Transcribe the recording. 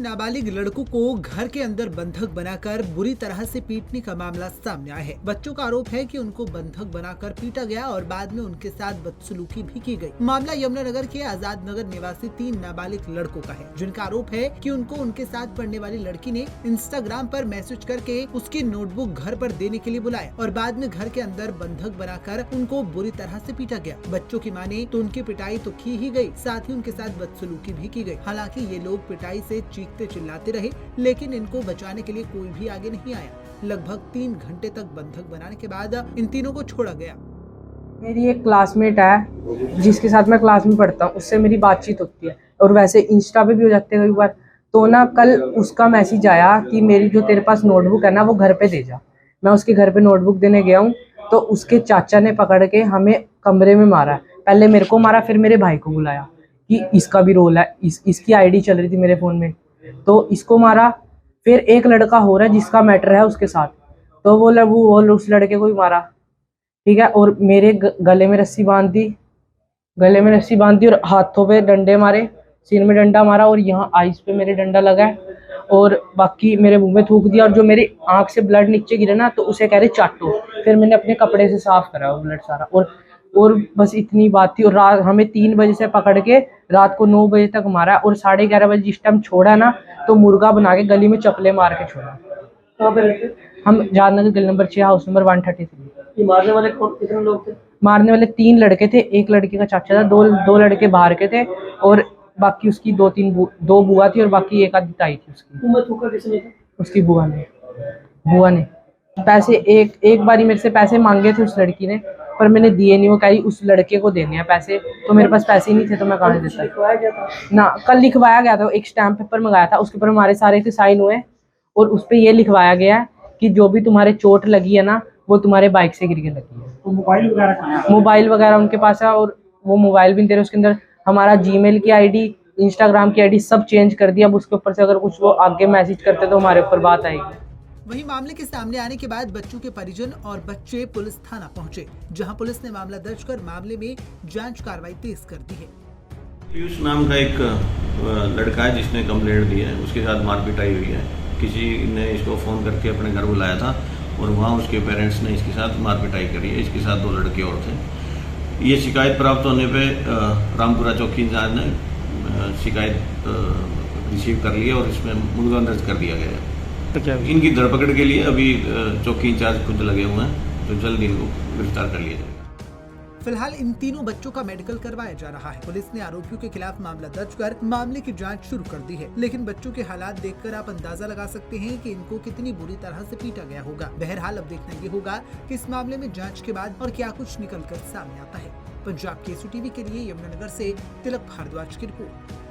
नाबालिग लड़कों को घर के अंदर बंधक बनाकर बुरी तरह से पीटने का मामला सामने आया है। बच्चों का आरोप है कि उनको बंधक बनाकर पीटा गया और बाद में उनके साथ बदसलूकी भी की गई। मामला यमुनानगर के आजाद नगर निवासी 3 नाबालिग लड़कों का है, जिनका आरोप है कि उनको उनके साथ पढ़ने वाली लड़की ने इंस्टाग्राम पर मैसेज करके उसकी नोटबुक घर पर देने के लिए बुलाया और बाद में घर के अंदर बंधक बनाकर उनको बुरी तरह से पीटा गया। बच्चों की माने तो उनकी पिटाई तो की ही गई, साथ ही उनके साथ बदसलूकी भी की गई। हालांकि ये लोग पिटाई से चीखते चिल्लाते रहे, लेकिन इनको बचाने के लिए कोई भी आगे नहीं आया। लगभग 3 घंटे तक बंधक बनाने के बाद इन तीनों को छोड़ा गया। मेरी एक क्लासमेट है जिसके साथ मैं क्लास में पढ़ता हूँ, उससे मेरी बातचीत होती है और वैसे इंस्टा पे भी हो जाते हैं कई बार। तो ना कल उसका मैसेज आया कि मेरी जो तेरे पास नोटबुक है ना वो घर पे दे जा। मैं उसके घर पे नोटबुक देने गया हूँ तो उसके चाचा ने पकड़ के हमें कमरे में मारा। पहले मेरे को मारा, फिर मेरे भाई को बुलाया कि इसका भी रोल है, इसकी आईडी चल रही थी मेरे फ़ोन में, तो इसको मारा। फिर एक लड़का हो रहा है जिसका मैटर है उसके साथ, तो वो उस लड़के को भी मारा, ठीक है। और मेरे गले में रस्सी बांध दी और हाथों पे डंडे मारे, सिर में डंडा मारा और यहाँ आइस पे मेरे डंडा लगा है और बाकी मेरे मुंह में थूक दिया। और जो मेरी आंख से ब्लड नीचे गिरा ना तो उसे कह रहे चाटो। फिर मैंने अपने कपड़े से साफ करा वो ब्लड सारा। और बस इतनी बात थी। और रात हमें 3 बजे से पकड़ के रात को 9 बजे तक मारा और 11:30 बजे जिस टाइम छोड़ा ना तो मुर्गा बना के गली में चपले मार के छोड़ा। हम जादनगर गली नंबर 6 हाउस नंबर 133। मारने वाले कितने लोग थे? मारने वाले 3 लड़के थे, एक लड़के का चाचा था, दो लड़के बाहर के थे और बाकी उसकी 2 बुआ थी और बाकी एक आधी ताई थी उसकी। तुम्हें थूका किसने था? उसकी बुआ ने पैसे एक बारी मेरे से पैसे मांगे थे उस लड़की ने, पर मैंने दिए नहीं। वो कही उस लड़के को देने हैं पैसे, तो मेरे पास पैसे ही नहीं थे तो मैं कहाँ देता। लिखवाया गया था ना कल लिखवाया गया था, एक स्टैम्प पेपर मंगाया था, उसके ऊपर हमारे सारे के साइन हुए और उस पर यह लिखवाया गया कि जो भी तुम्हारे चोट लगी है ना वो तुम्हारे बाइक से गिर के लगी है। तो मोबाइल वगैरह उनके पास है और वो मोबाइल भी नहीं दे रहे। उसके अंदर हमारा जीमेल की आईडी, इंस्टाग्राम की आईडी सब चेंज कर दिया। अब उसके ऊपर से अगर कुछ वो आगे मैसेज करते तो हमारे ऊपर बात आएगी। वहीं मामले के सामने आने के बाद बच्चों के परिजन और बच्चे पुलिस थाना पहुंचे, जहां पुलिस ने मामला दर्ज कर मामले में जांच कार्रवाई तेज कर दी है। पीयूष नाम का एक लड़का है जिसने कंप्लेंट दी है, उसके साथ मारपीटाई हुई है। किसी ने इसको फ़ोन करके अपने घर बुलाया था और वहाँ उसके पेरेंट्स ने इसके साथ मारपीटाई करी है। इसके साथ 2 लड़के और थे। ये शिकायत प्राप्त होने पे रामपुरा चौकी इंचार्ज ने शिकायत रिसीव कर ली है और इसमें मुकदमा दर्ज कर दिया गया है। इनकी धरपकड़ के लिए अभी चौकी इंचार्ज खुद लगे हुए हैं, तो जल्द इनको गिरफ्तार कर लिया जाएगा। फिलहाल इन तीनों बच्चों का मेडिकल करवाया जा रहा है। पुलिस ने आरोपियों के खिलाफ मामला दर्ज कर मामले की जांच शुरू कर दी है, लेकिन बच्चों के हालात देखकर आप अंदाजा लगा सकते हैं कि इनको कितनी बुरी तरह से पीटा गया होगा। बहरहाल अब देखना ये होगा कि इस मामले में जांच के बाद और क्या कुछ निकल कर सामने आता है। पंजाब केसरी टीवी के लिए यमुनानगर से तिलक भारद्वाज की रिपोर्ट।